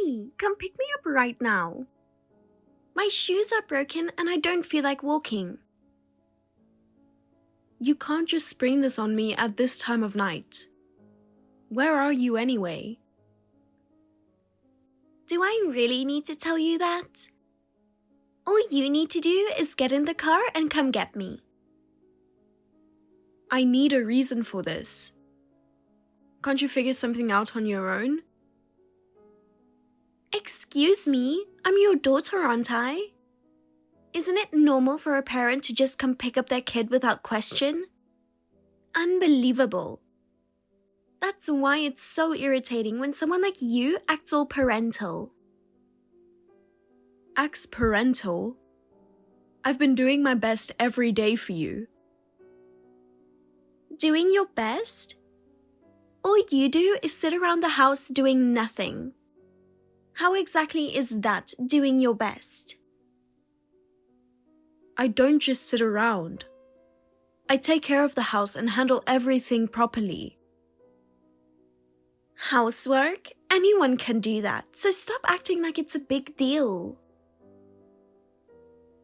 Hey, come pick me up right now. My shoes are broken and I don't feel like walking. You can't just spring this on me at this time of night. Where are you anyway? Do I really need to tell you that? All you need to do is get in the car and come get me. I need a reason for this. Can't you figure something out on your own? Excuse me, I'm your daughter, aren't I? Isn't it normal for a parent to just come pick up their kid without question? Unbelievable. That's why it's so irritating when someone like you acts all parental. Acts parental? I've been doing my best every day for you. Doing your best? All you do is sit around the house doing nothing. How exactly is that doing your best? I don't just sit around. I take care of the house and handle everything properly. Housework? Anyone can do that, so stop acting like it's a big deal.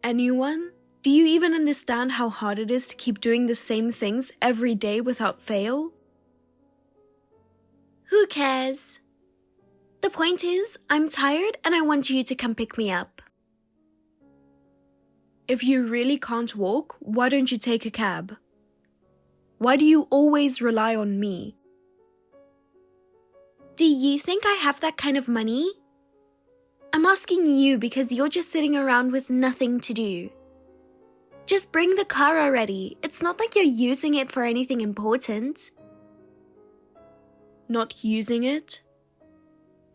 Anyone? Do you even understand how hard it is to keep doing the same things every day without fail? Who cares? The point is, I'm tired and I want you to come pick me up. If you really can't walk, why don't you take a cab? Why do you always rely on me? Do you think I have that kind of money? I'm asking you because you're just sitting around with nothing to do. Just bring the car already. It's not like you're using it for anything important. Not using it?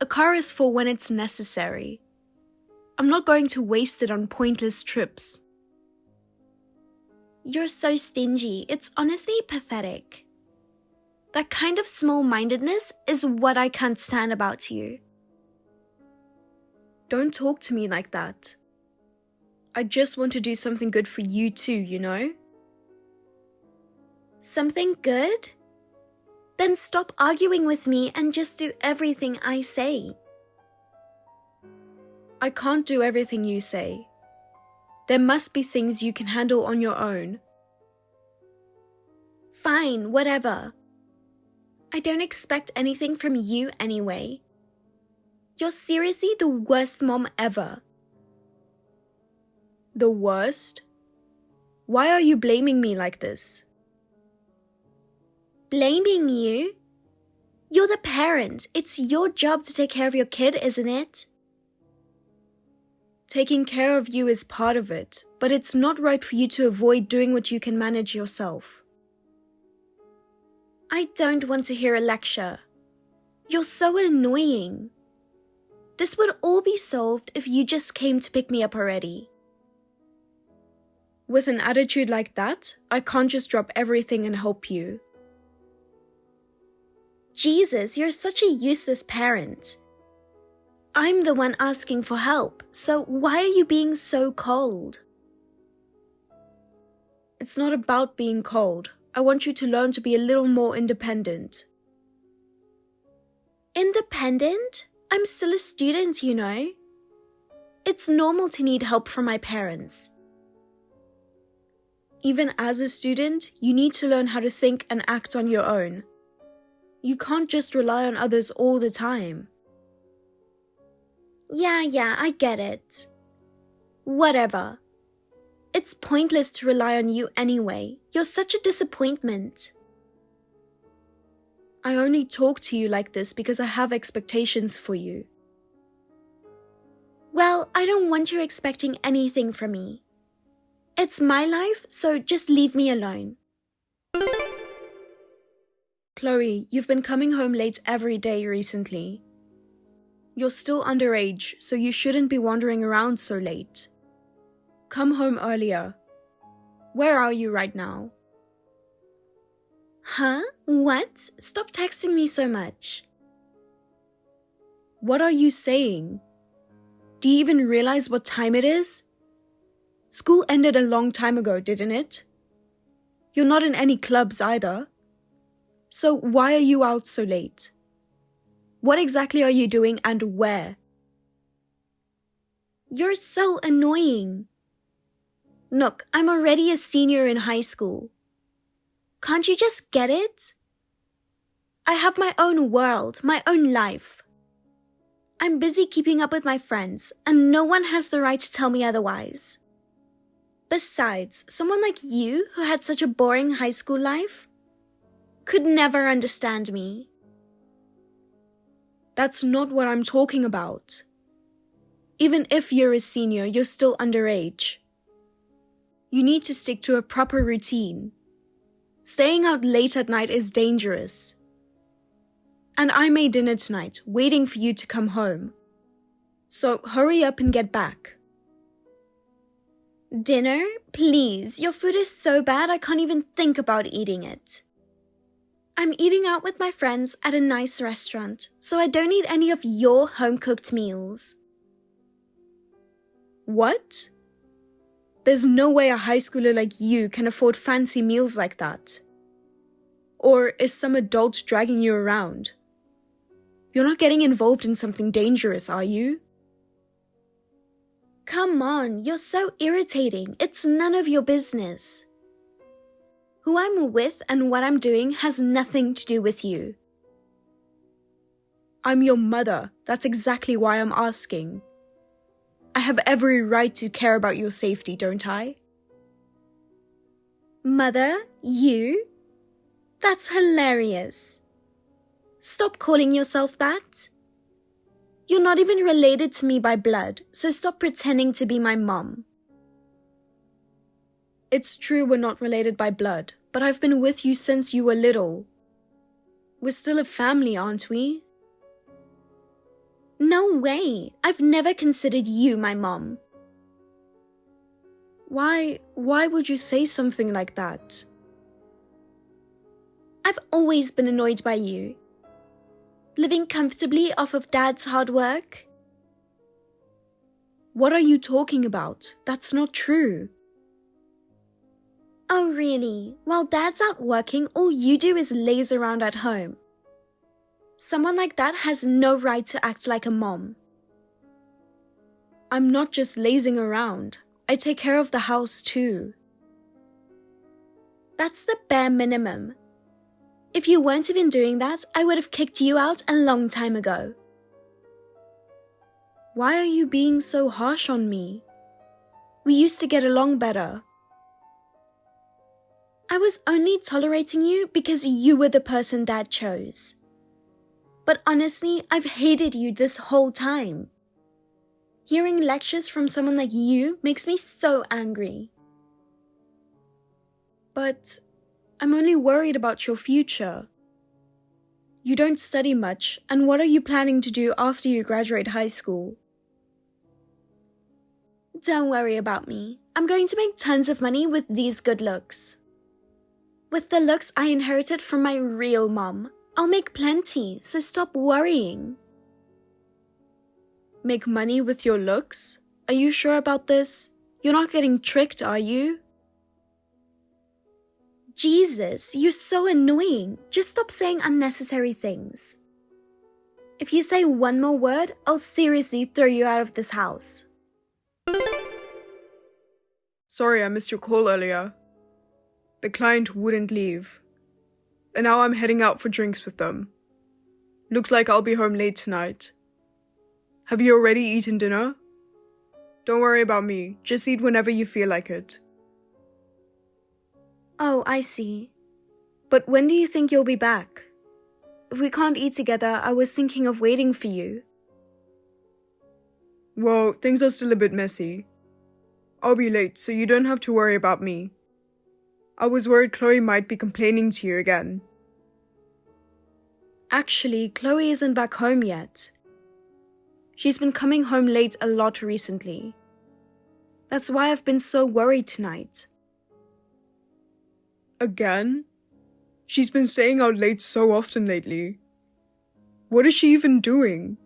A car is for when it's necessary. I'm not going to waste it on pointless trips. You're so stingy. It's honestly pathetic. That kind of small-mindedness is what I can't stand about you. Don't talk to me like that. I just want to do something good for you too, you know? Something good? Then stop arguing with me and just do everything I say. I can't do everything you say. There must be things you can handle on your own. Fine, whatever. I don't expect anything from you anyway. You're seriously the worst mom ever. The worst? Why are you blaming me like this? Blaming you? You're the parent. It's your job to take care of your kid, isn't it? Taking care of you is part of it, but it's not right for you to avoid doing what you can manage yourself. I don't want to hear a lecture. You're so annoying. This would all be solved if you just came to pick me up already. With an attitude like that, I can't just drop everything and help you. Jesus, you're such a useless parent. I'm the one asking for help, so why are you being so cold? It's not about being cold. I want you to learn to be a little more independent. Independent? I'm still a student, you know. It's normal to need help from my parents. Even as a student, you need to learn how to think and act on your own. You can't just rely on others all the time. Yeah, I get it. Whatever. It's pointless to rely on you anyway. You're such a disappointment. I only talk to you like this because I have expectations for you. Well, I don't want you expecting anything from me. It's my life, so just leave me alone. Chloe, you've been coming home late every day recently. You're still underage, so you shouldn't be wandering around so late. Come home earlier. Where are you right now? Huh? What? Stop texting me so much. What are you saying? Do you even realize what time it is? School ended a long time ago, didn't it? You're not in any clubs either. So why are you out so late? What exactly are you doing and where? You're so annoying. Look, I'm already a senior in high school. Can't you just get it? I have my own world, my own life. I'm busy keeping up with my friends, and no one has the right to tell me otherwise. Besides, someone like you, who had such a boring high school life, could never understand me. That's not what I'm talking about. Even if you're a senior, you're still underage. You need to stick to a proper routine. Staying out late at night is dangerous. And I made dinner tonight, waiting for you to come home. So hurry up and get back. Dinner? Please, your food is so bad I can't even think about eating it. I'm eating out with my friends at a nice restaurant, so I don't need any of your home-cooked meals. What? There's no way a high schooler like you can afford fancy meals like that. Or is some adult dragging you around? You're not getting involved in something dangerous, are you? Come on, you're so irritating. It's none of your business. Who I'm with and what I'm doing has nothing to do with you. I'm your mother. That's exactly why I'm asking. I have every right to care about your safety, don't I? Mother? You? That's hilarious. Stop calling yourself that. You're not even related to me by blood, so stop pretending to be my mom. It's true we're not related by blood, but I've been with you since you were little. We're still a family, aren't we? No way! I've never considered you my mom. Why would you say something like that? I've always been annoyed by you. Living comfortably off of Dad's hard work? What are you talking about? That's not true. Oh really? While Dad's out working, all you do is laze around at home. Someone like that has no right to act like a mom. I'm not just lazing around. I take care of the house too. That's the bare minimum. If you weren't even doing that, I would have kicked you out a long time ago. Why are you being so harsh on me? We used to get along better. I was only tolerating you because you were the person Dad chose. But honestly, I've hated you this whole time. Hearing lectures from someone like you makes me so angry. But I'm only worried about your future. You don't study much, and what are you planning to do after you graduate high school? Don't worry about me. I'm going to make tons of money with these good looks. With the looks I inherited from my real mom, I'll make plenty, so stop worrying. Make money with your looks? Are you sure about this? You're not getting tricked, are you? Jesus, you're so annoying. Just stop saying unnecessary things. If you say one more word, I'll seriously throw you out of this house. Sorry, I missed your call earlier. The client wouldn't leave. And now I'm heading out for drinks with them. Looks like I'll be home late tonight. Have you already eaten dinner? Don't worry about me. Just eat whenever you feel like it. Oh, I see. But when do you think you'll be back? If we can't eat together, I was thinking of waiting for you. Well, things are still a bit messy. I'll be late, so you don't have to worry about me. I was worried Chloe might be complaining to you again. Actually, Chloe isn't back home yet. She's been coming home late a lot recently. That's why I've been so worried tonight. Again? She's been staying out late so often lately. What is she even doing?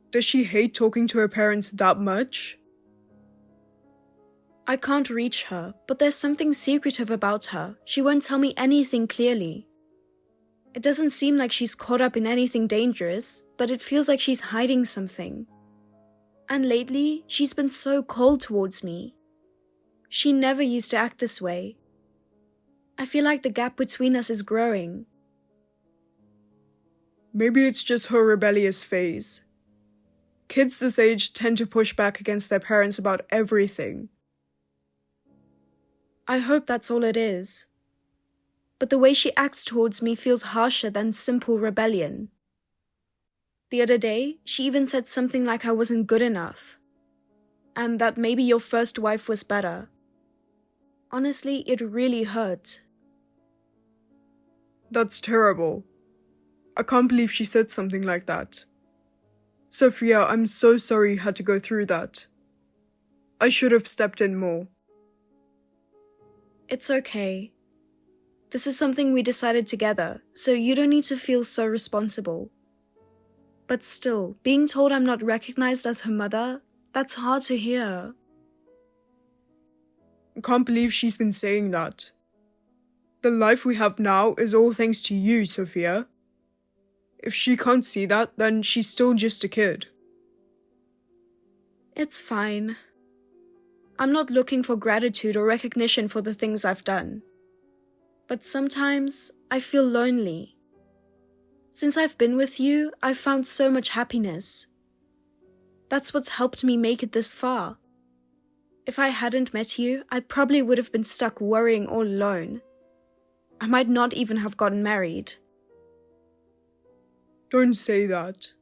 Does she hate talking to her parents that much? I can't reach her, but there's something secretive about her. She won't tell me anything clearly. It doesn't seem like she's caught up in anything dangerous, but it feels like she's hiding something. And lately, she's been so cold towards me. She never used to act this way. I feel like the gap between us is growing. Maybe it's just her rebellious phase. Kids this age tend to push back against their parents about everything. I hope that's all it is. But the way she acts towards me feels harsher than simple rebellion. The other day, she even said something like I wasn't good enough, and that maybe your first wife was better. Honestly, it really hurt. That's terrible. I can't believe she said something like that. Sophia, I'm so sorry you had to go through that. I should have stepped in more. It's okay. This is something we decided together, so you don't need to feel so responsible. But still, being told I'm not recognized as her mother, that's hard to hear. I can't believe she's been saying that. The life we have now is all thanks to you, Sophia. If she can't see that, then she's still just a kid. It's fine. I'm not looking for gratitude or recognition for the things I've done. But sometimes I feel lonely. Since I've been with you, I've found so much happiness. That's what's helped me make it this far. If I hadn't met you, I probably would have been stuck worrying all alone. I might not even have gotten married. Don't say that.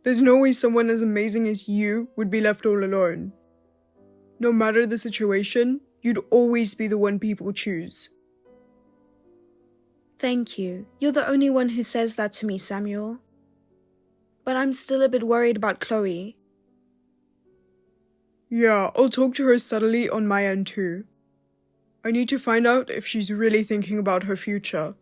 There's no way someone as amazing as you would be left all alone. No matter the situation, you'd always be the one people choose. Thank you. You're the only one who says that to me, Samuel. But I'm still a bit worried about Chloe. Yeah, I'll talk to her subtly on my end too. I need to find out if she's really thinking about her future.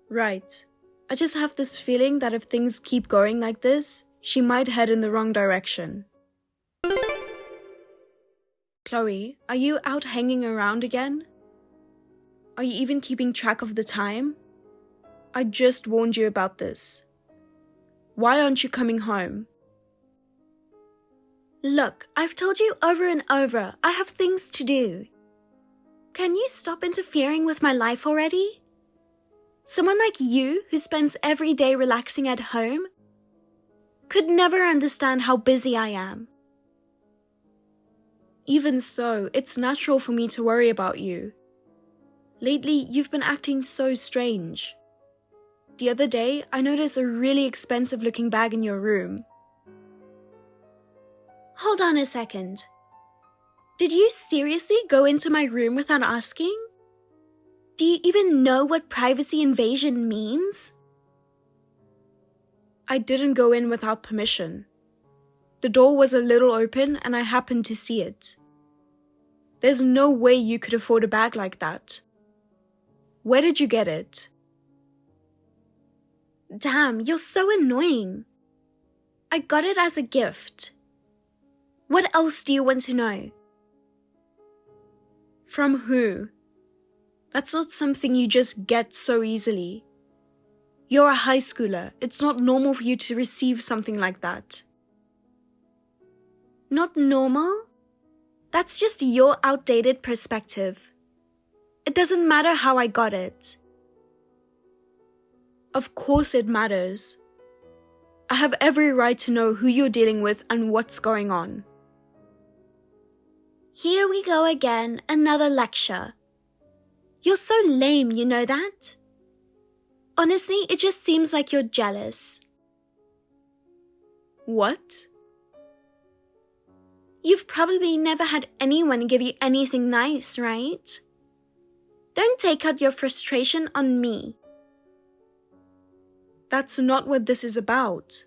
Right. I just have this feeling that if things keep going like this, she might head in the wrong direction. Chloe, are you out hanging around again? Are you even keeping track of the time? I just warned you about this. Why aren't you coming home? Look, I've told you over and over, I have things to do. Can you stop interfering with my life already? Someone like you, who spends every day relaxing at home, could never understand how busy I am. Even so, it's natural for me to worry about you. Lately, you've been acting so strange. The other day, I noticed a really expensive-looking bag in your room. Hold on a second. Did you seriously go into my room without asking? Do you even know what privacy invasion means? I didn't go in without permission. The door was a little open and I happened to see it. There's no way you could afford a bag like that. Where did you get it? Damn, you're so annoying. I got it as a gift. What else do you want to know? From who? That's not something you just get so easily. You're a high schooler. It's not normal for you to receive something like that. Not normal? That's just your outdated perspective. It doesn't matter how I got it. Of course it matters. I have every right to know who you're dealing with and what's going on. Here we go again, another lecture. You're so lame, you know that? Honestly, it just seems like you're jealous. What? You've probably never had anyone give you anything nice, right? Don't take out your frustration on me. That's not what this is about.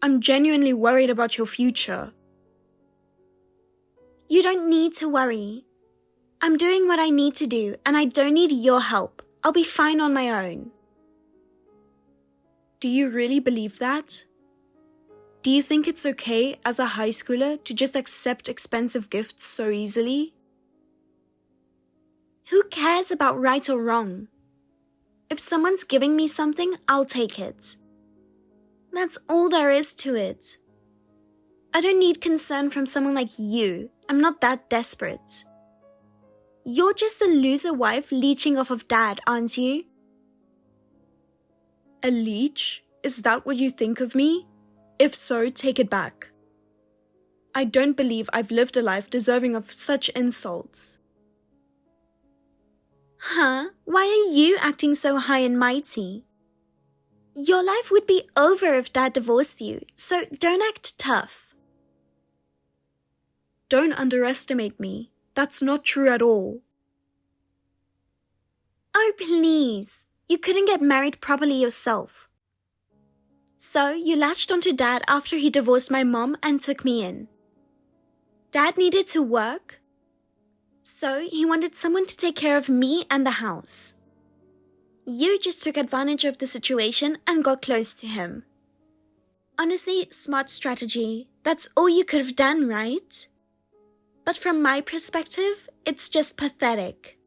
I'm genuinely worried about your future. You don't need to worry. I'm doing what I need to do, and I don't need your help. I'll be fine on my own. Do you really believe that? Do you think it's okay as a high schooler to just accept expensive gifts so easily? Who cares about right or wrong? If someone's giving me something, I'll take it. That's all there is to it. I don't need concern from someone like you. I'm not that desperate. You're just a loser wife leeching off of Dad, aren't you? A leech? Is that what you think of me? If so, take it back. I don't believe I've lived a life deserving of such insults. Huh? Why are you acting so high and mighty? Your life would be over if Dad divorced you, so don't act tough. Don't underestimate me. That's not true at all. Oh, please. You couldn't get married properly yourself. So you latched onto Dad after he divorced my mom and took me in. Dad needed to work, so he wanted someone to take care of me and the house. You just took advantage of the situation and got close to him. Honestly, smart strategy. That's all you could have done, right? But from my perspective, it's just pathetic.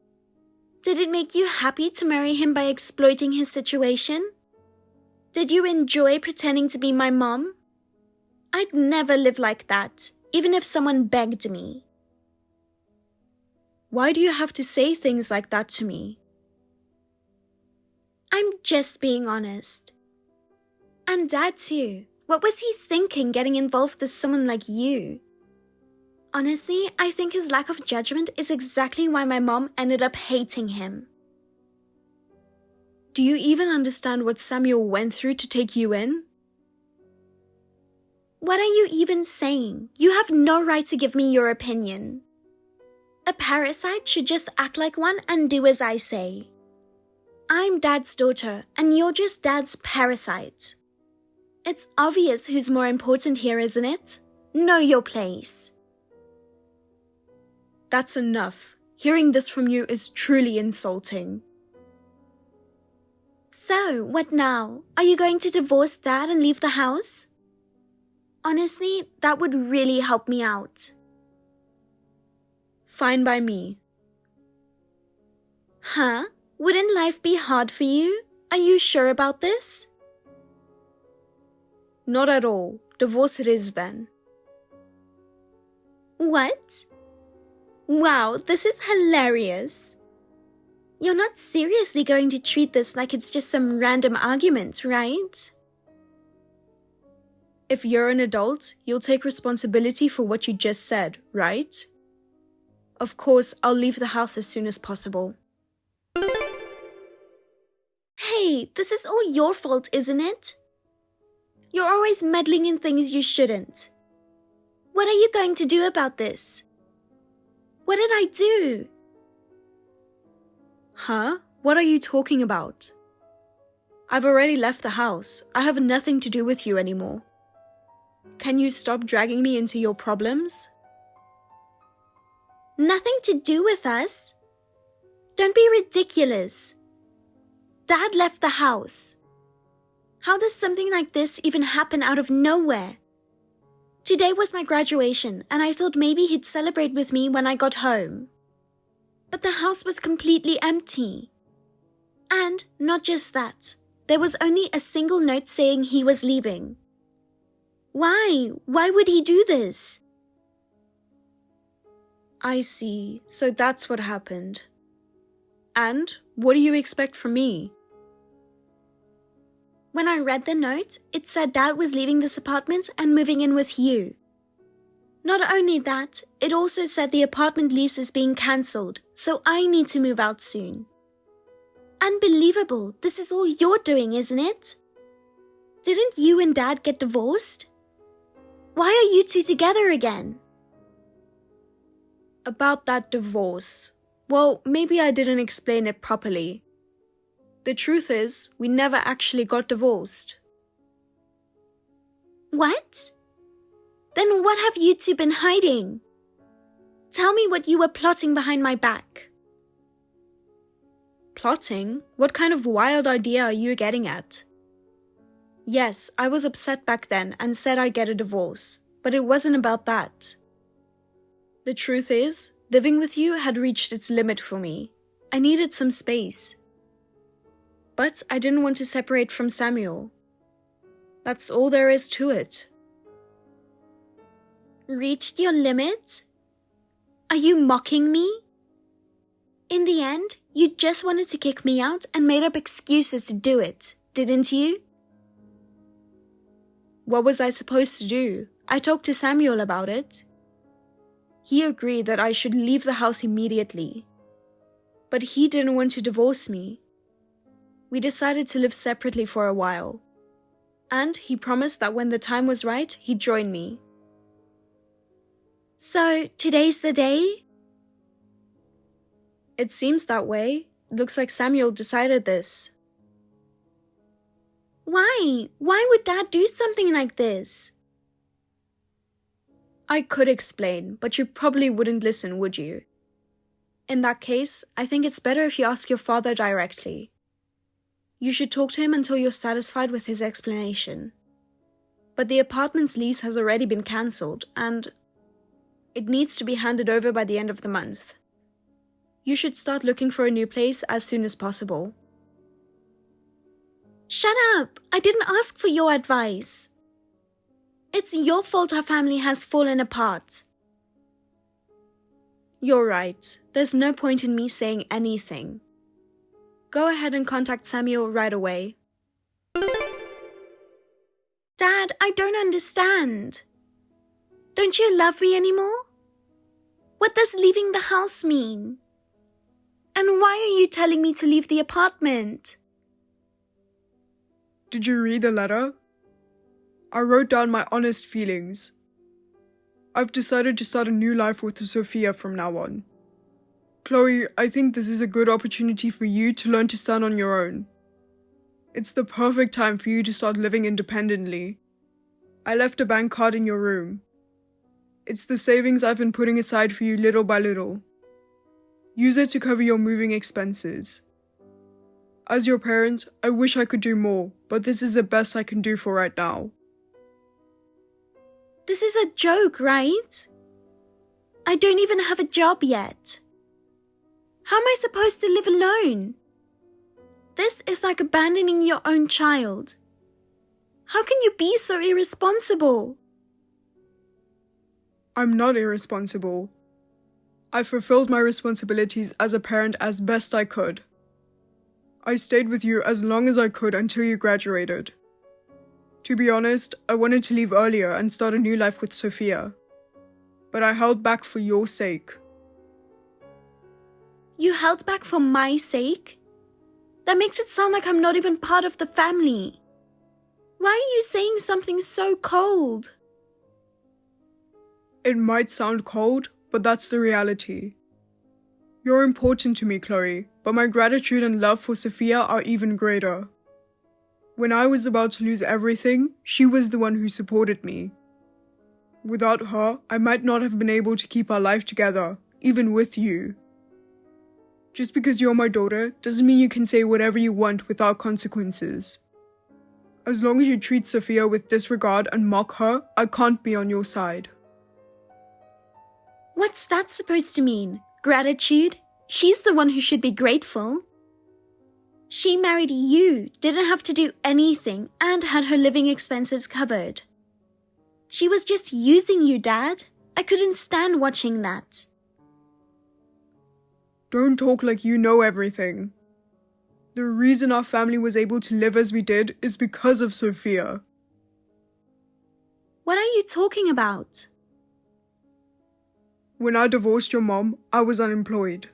Did it make you happy to marry him by exploiting his situation? Did you enjoy pretending to be my mom? I'd never live like that, even if someone begged me. Why do you have to say things like that to me? I'm just being honest. And Dad too. What was he thinking getting involved with someone like you? Honestly, I think his lack of judgment is exactly why my mom ended up hating him. Do you even understand what Samuel went through to take you in? What are you even saying? You have no right to give me your opinion. A parasite should just act like one and do as I say. I'm Dad's daughter, and you're just Dad's parasite. It's obvious who's more important here, isn't it? Know your place. That's enough. Hearing this from you is truly insulting. So, what now? Are you going to divorce Dad and leave the house? Honestly, that would really help me out. Fine by me. Huh? Wouldn't life be hard for you? Are you sure about this? Not at all. Divorce it is then. What? Wow, this is hilarious. You're not seriously going to treat this like it's just some random argument, right? If you're an adult, you'll take responsibility for what you just said, right? Of course, I'll leave the house as soon as possible. Hey, this is all your fault, isn't it? You're always meddling in things you shouldn't. What are you going to do about this? What did I do? Huh? What are you talking about? I've already left the house. I have nothing to do with you anymore. Can you stop dragging me into your problems? Nothing to do with us? Don't be ridiculous. Dad left the house. How does something like this even happen out of nowhere? Today was my graduation, and I thought maybe he'd celebrate with me when I got home. But the house was completely empty. And not just that, there was only a single note saying he was leaving. Why? Why would he do this? I see. So that's what happened. And what do you expect from me? When I read the note, it said Dad was leaving this apartment and moving in with you. Not only that, it also said the apartment lease is being cancelled, so I need to move out soon. Unbelievable. This is all you're doing, isn't it? Didn't you and Dad get divorced? Why are you two together again? About that divorce. Well, maybe I didn't explain it properly. The truth is, we never actually got divorced. What? Then what have you two been hiding? Tell me what you were plotting behind my back. Plotting? What kind of wild idea are you getting at? Yes, I was upset back then and said I'd get a divorce, but it wasn't about that. The truth is, living with you had reached its limit for me. I needed some space. But I didn't want to separate from Samuel. That's all there is to it. Reached your limit? Are you mocking me? In the end, you just wanted to kick me out and made up excuses to do it, didn't you? What was I supposed to do? I talked to Samuel about it. He agreed that I should leave the house immediately. But he didn't want to divorce me. We decided to live separately for a while. And he promised that when the time was right, he'd join me. So, today's the day? It seems that way. Looks like Samuel decided this. Why? Why would Dad do something like this? I could explain, but you probably wouldn't listen, would you? In that case, I think it's better if you ask your father directly. You should talk to him until you're satisfied with his explanation. But the apartment's lease has already been cancelled, and it needs to be handed over by the end of the month. You should start looking for a new place as soon as possible. Shut up! I didn't ask for your advice. It's your fault our family has fallen apart. You're right. There's no point in me saying anything. Go ahead and contact Samuel right away. Dad, I don't understand. Don't you love me anymore? What does leaving the house mean? And why are you telling me to leave the apartment? Did you read the letter? I wrote down my honest feelings. I've decided to start a new life with Sophia from now on. Chloe, I think this is a good opportunity for you to learn to stand on your own. It's the perfect time for you to start living independently. I left a bank card in your room. It's the savings I've been putting aside for you little by little. Use it to cover your moving expenses. As your parent, I wish I could do more, but this is the best I can do for right now. This is a joke, right? I don't even have a job yet. How am I supposed to live alone? This is like abandoning your own child. How can you be so irresponsible? I'm not irresponsible. I fulfilled my responsibilities as a parent as best I could. I stayed with you as long as I could until you graduated. To be honest, I wanted to leave earlier and start a new life with Sophia. But I held back for your sake. You held back for my sake? That makes it sound like I'm not even part of the family. Why are you saying something so cold? It might sound cold, but that's the reality. You're important to me, Chloe, but my gratitude and love for Sophia are even greater. When I was about to lose everything, she was the one who supported me. Without her, I might not have been able to keep our life together, even with you. Just because you're my daughter doesn't mean you can say whatever you want without consequences. As long as you treat Sophia with disregard and mock her, I can't be on your side. What's that supposed to mean? Gratitude? She's the one who should be grateful. She married you, didn't have to do anything, and had her living expenses covered. She was just using you, Dad. I couldn't stand watching that. Don't talk like you know everything. The reason our family was able to live as we did is because of Sophia. What are you talking about? When I divorced your mom, I was unemployed.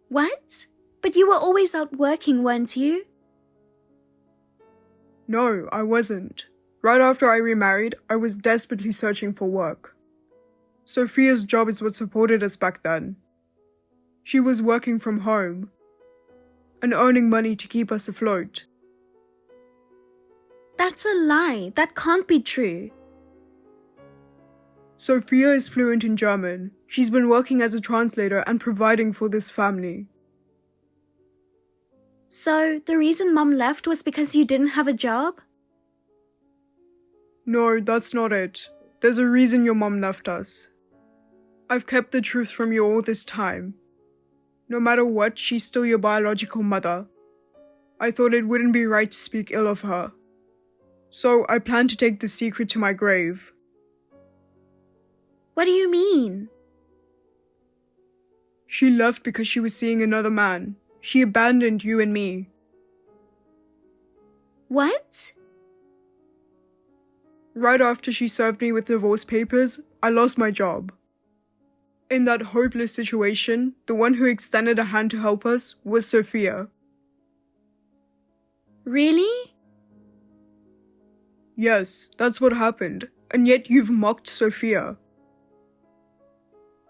What? But you were always out working, weren't you? No, I wasn't. Right after I remarried, I was desperately searching for work. Sophia's job is what supported us back then. She was working from home and earning money to keep us afloat. That's a lie. That can't be true. Sophia is fluent in German. She's been working as a translator and providing for this family. So, the reason Mom left was because you didn't have a job? No, that's not it. There's a reason your mom left us. I've kept the truth from you all this time. No matter what, she's still your biological mother. I thought it wouldn't be right to speak ill of her. So I plan to take the secret to my grave. What do you mean? She left because she was seeing another man. She abandoned you and me. What? Right after she served me with divorce papers, I lost my job. In that hopeless situation, the one who extended a hand to help us was Sophia. Really? Yes, that's what happened. And yet you've mocked Sophia.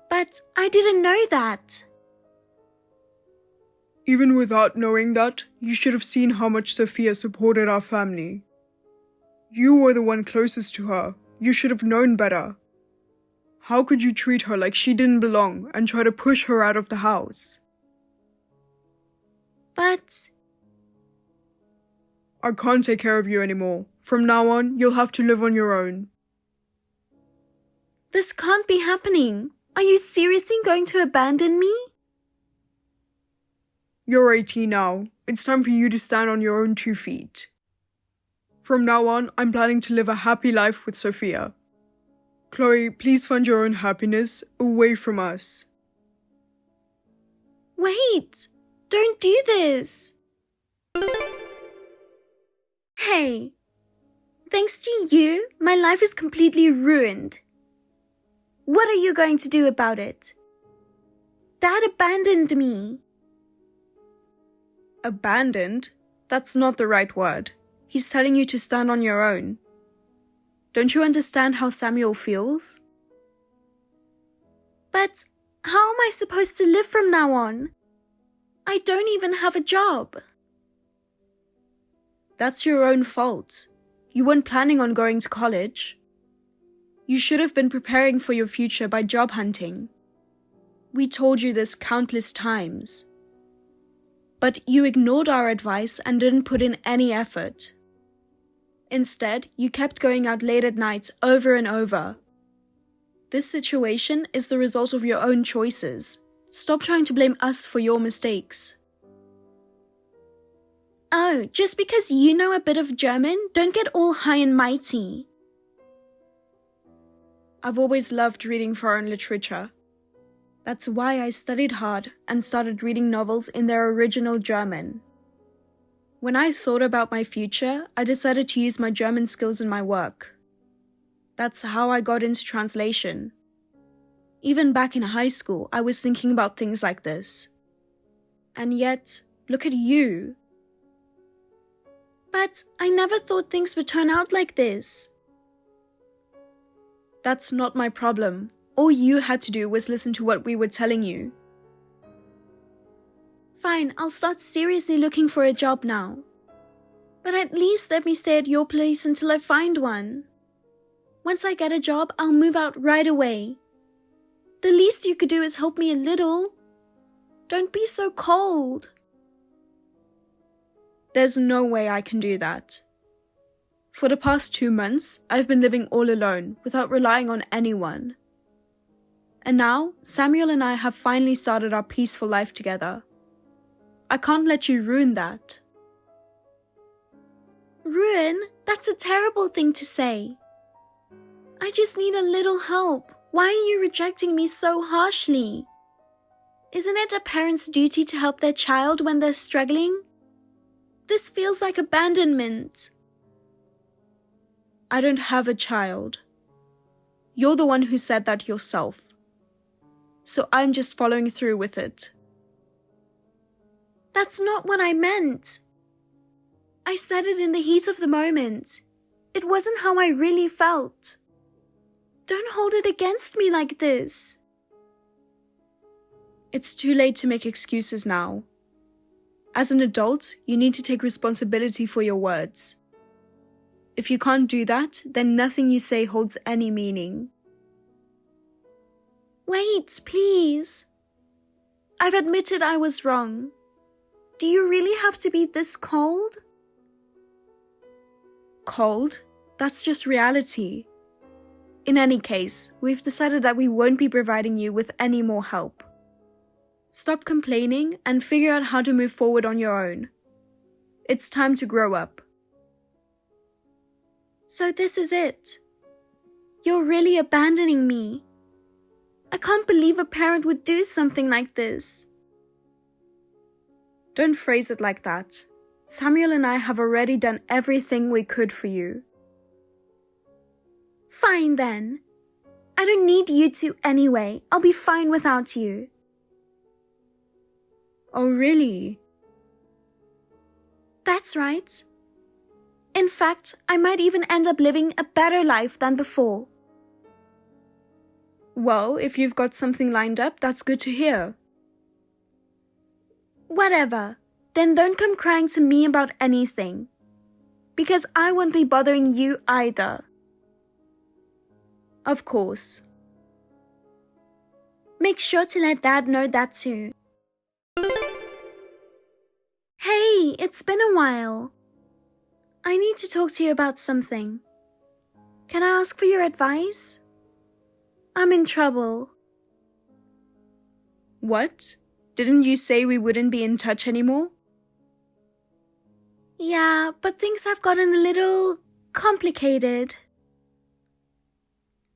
But I didn't know that. Even without knowing that, you should have seen how much Sophia supported our family. You were the one closest to her. You should have known better. How could you treat her like she didn't belong and try to push her out of the house? But I can't take care of you anymore. From now on, you'll have to live on your own. this can't be happening. Are you seriously going to abandon me? You're 18 now. It's time for you to stand on your own 2 feet. From now on, I'm planning to live a happy life with Sophia. Chloe, please find your own happiness away from us. Wait! Don't do this! Hey! Thanks to you, my life is completely ruined. What are you going to do about it? Dad abandoned me. Abandoned? That's not the right word. He's telling you to stand on your own. Don't you understand how Samuel feels? But how am I supposed to live from now on? I don't even have a job. That's your own fault. You weren't planning on going to college. You should have been preparing for your future by job hunting. We told you this countless times. But you ignored our advice and didn't put in any effort. Instead, you kept going out late at night over and over. This situation is the result of your own choices. Stop trying to blame us for your mistakes. Oh, just because you know a bit of German, don't get all high and mighty. I've always loved reading foreign literature. That's why I studied hard and started reading novels in their original German. When I thought about my future, I decided to use my German skills in my work. That's how I got into translation. Even back in high school, I was thinking about things like this. And yet, look at you. But I never thought things would turn out like this. That's not my problem. All you had to do was listen to what we were telling you. Fine, I'll start seriously looking for a job now. But at least let me stay at your place until I find one. Once I get a job, I'll move out right away. The least you could do is help me a little. Don't be so cold. There's no way I can do that. For the past 2 months, I've been living all alone without relying on anyone. And now, Samuel and I have finally started our peaceful life together. I can't let you ruin that. Ruin? That's a terrible thing to say. I just need a little help. Why are you rejecting me so harshly? Isn't it a parent's duty to help their child when they're struggling? This feels like abandonment. I don't have a child. You're the one who said that yourself. So I'm just following through with it. That's not what I meant. I said it in the heat of the moment. It wasn't how I really felt. Don't hold it against me like this. It's too late to make excuses now. As an adult, you need to take responsibility for your words. If you can't do that, then nothing you say holds any meaning. Wait, please. I've admitted I was wrong. Do you really have to be this cold? Cold? That's just reality. In any case, we've decided that we won't be providing you with any more help. Stop complaining and figure out how to move forward on your own. It's time to grow up. So this is it. You're really abandoning me. I can't believe a parent would do something like this. Don't phrase it like that. Samuel and I have already done everything we could for you. Fine then. I don't need you two anyway. I'll be fine without you. Oh, really? That's right. In fact, I might even end up living a better life than before. Well, if you've got something lined up, that's good to hear. Whatever. Then don't come crying to me about anything. Because I won't be bothering you either. Of course. Make sure to let Dad know that too. Hey, it's been a while. I need to talk to you about something. Can I ask for your advice? I'm in trouble. What? Didn't you say we wouldn't be in touch anymore? Yeah, but things have gotten a little complicated.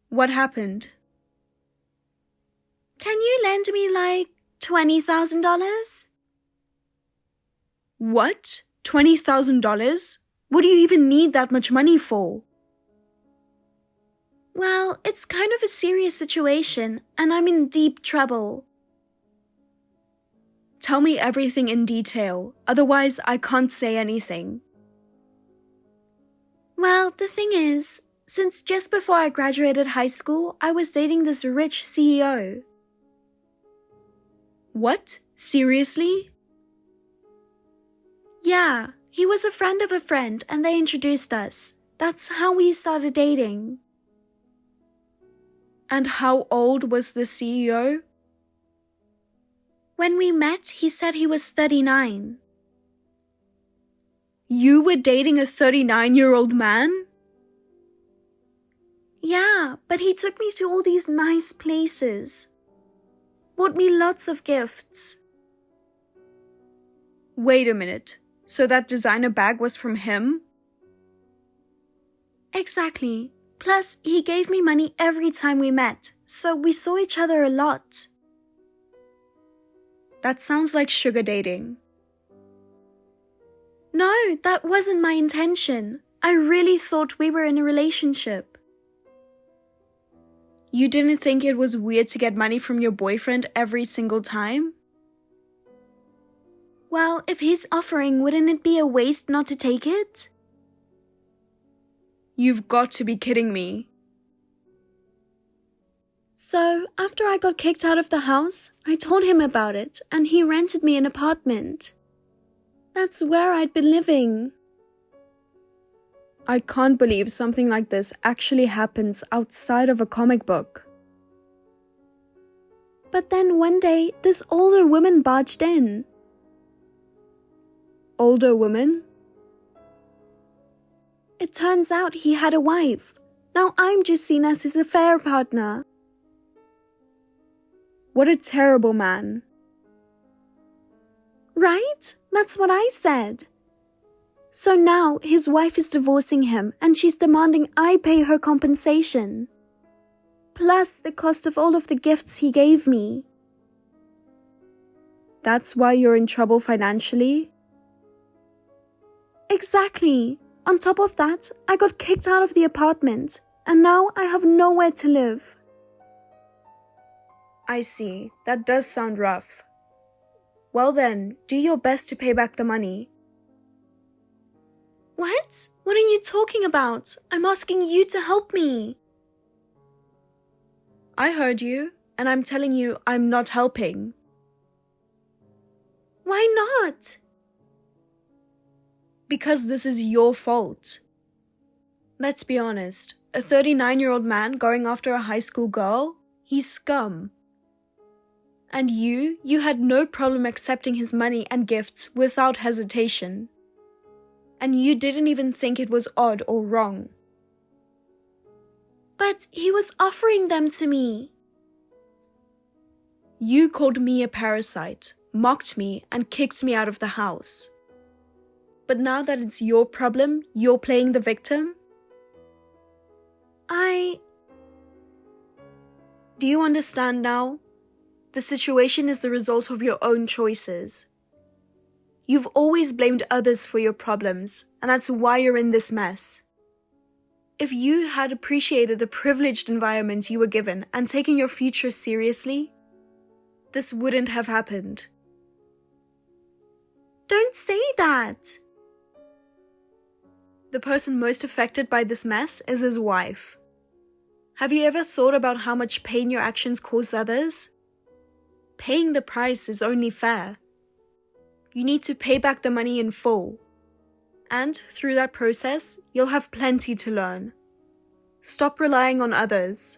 What happened? Can you lend me like $20,000? What? $20,000? What do you even need that much money for? Well, it's kind of a serious situation and I'm in deep trouble. Tell me everything in detail, otherwise I can't say anything. Well, the thing is, since just before I graduated high school, I was dating this rich CEO. What? Seriously? Yeah, he was a friend of a friend and they introduced us. That's how we started dating. And how old was the CEO? When we met, he said he was 39. You were dating a 39-year-old man? Yeah, but he took me to all these nice places. Bought me lots of gifts. Wait a minute. So that designer bag was from him? Exactly. Plus, he gave me money every time we met, so we saw each other a lot. That sounds like sugar dating. No, that wasn't my intention. I really thought we were in a relationship. You didn't think it was weird to get money from your boyfriend every single time? Well, if he's offering, wouldn't it be a waste not to take it? You've got to be kidding me. So, after I got kicked out of the house, I told him about it and he rented me an apartment. That's where I'd been living. I can't believe something like this actually happens outside of a comic book. But then one day, this older woman barged in. Older woman? It turns out he had a wife. Now I'm just seen as his affair partner. What a terrible man. Right? That's what I said. So now his wife is divorcing him and she's demanding I pay her compensation. Plus the cost of all of the gifts he gave me. That's why you're in trouble financially? Exactly. On top of that, I got kicked out of the apartment and now I have nowhere to live. I see. That does sound rough. Well then, do your best to pay back the money. What? What are you talking about? I'm asking you to help me. I heard you, and I'm telling you I'm not helping. Why not? Because this is your fault. Let's be honest, a 39-year-old man going after a high school girl? He's scum. And you had no problem accepting his money and gifts without hesitation. And you didn't even think it was odd or wrong. But he was offering them to me. You called me a parasite, mocked me, and kicked me out of the house. But now that it's your problem, you're playing the victim? Do you understand now? The situation is the result of your own choices. You've always blamed others for your problems, and that's why you're in this mess. If you had appreciated the privileged environment you were given and taken your future seriously, this wouldn't have happened. Don't say that. The person most affected by this mess is his wife. Have you ever thought about how much pain your actions cause others? Paying the price is only fair. You need to pay back the money in full. And through that process, you'll have plenty to learn. Stop relying on others.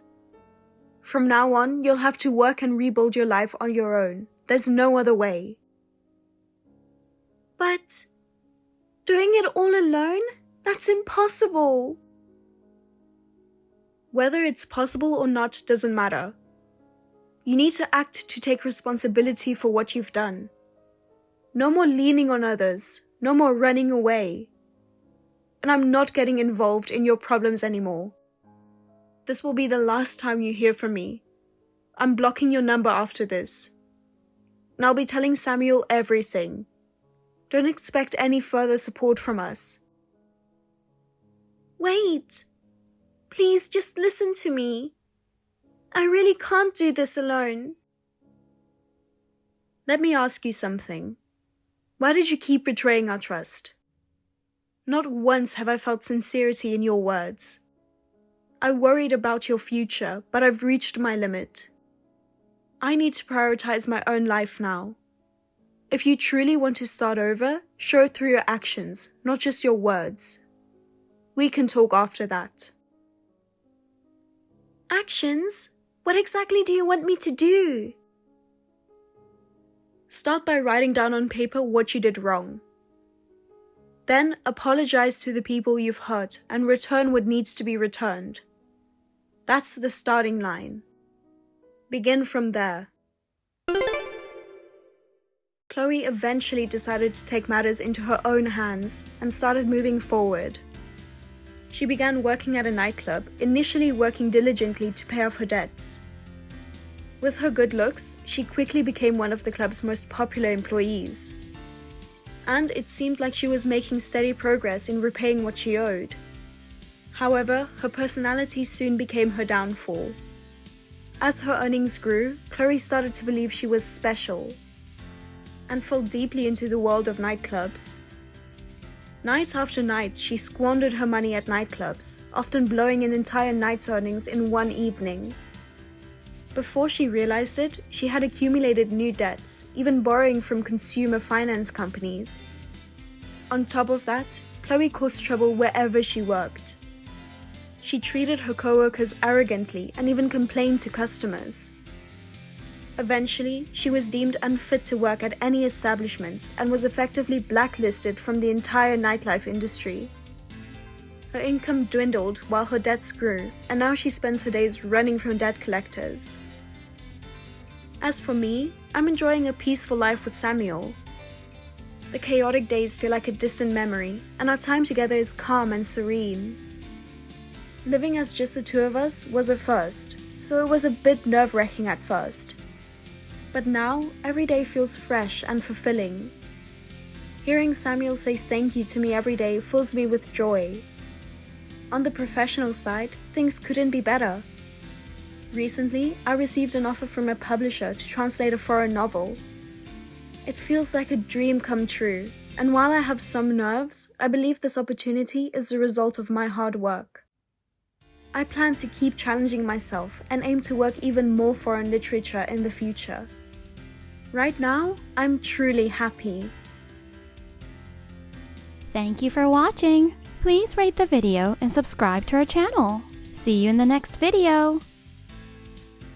From now on, you'll have to work and rebuild your life on your own. There's no other way. But doing it all alone? That's impossible. Whether it's possible or not doesn't matter. You need to act to take responsibility for what you've done. No more leaning on others, no more running away. And I'm not getting involved in your problems anymore. This will be the last time you hear from me. I'm blocking your number after this. And I'll be telling Samuel everything. Don't expect any further support from us. Wait. Please just listen to me. I really can't do this alone. Let me ask you something. Why did you keep betraying our trust? Not once have I felt sincerity in your words. I worried about your future, but I've reached my limit. I need to prioritize my own life now. If you truly want to start over, show it through your actions, not just your words. We can talk after that. Actions? What exactly do you want me to do? Start by writing down on paper what you did wrong. Then apologize to the people you've hurt and return what needs to be returned. That's the starting line. Begin from there. Chloe eventually decided to take matters into her own hands and started moving forward. She began working at a nightclub, initially working diligently to pay off her debts. With her good looks, she quickly became one of the club's most popular employees. And it seemed like she was making steady progress in repaying what she owed. However, her personality soon became her downfall. As her earnings grew, Chloe started to believe she was special and fell deeply into the world of nightclubs. Night after night, she squandered her money at nightclubs, often blowing an entire night's earnings in one evening. Before she realized it, she had accumulated new debts, even borrowing from consumer finance companies. On top of that, Chloe caused trouble wherever she worked. She treated her coworkers arrogantly and even complained to customers. Eventually, she was deemed unfit to work at any establishment and was effectively blacklisted from the entire nightlife industry. Her income dwindled while her debts grew, and now she spends her days running from debt collectors. As for me, I'm enjoying a peaceful life with Samuel. The chaotic days feel like a distant memory, and our time together is calm and serene. Living as just the two of us was a first, so it was a bit nerve-wracking at first. But now, every day feels fresh and fulfilling. Hearing Samuel say thank you to me every day fills me with joy. On the professional side, things couldn't be better. Recently, I received an offer from a publisher to translate a foreign novel. It feels like a dream come true, and while I have some nerves, I believe this opportunity is the result of my hard work. I plan to keep challenging myself and aim to work even more foreign literature in the future. Right now, I'm truly happy. Thank you for watching. Please rate the video and subscribe to our channel. See you in the next video.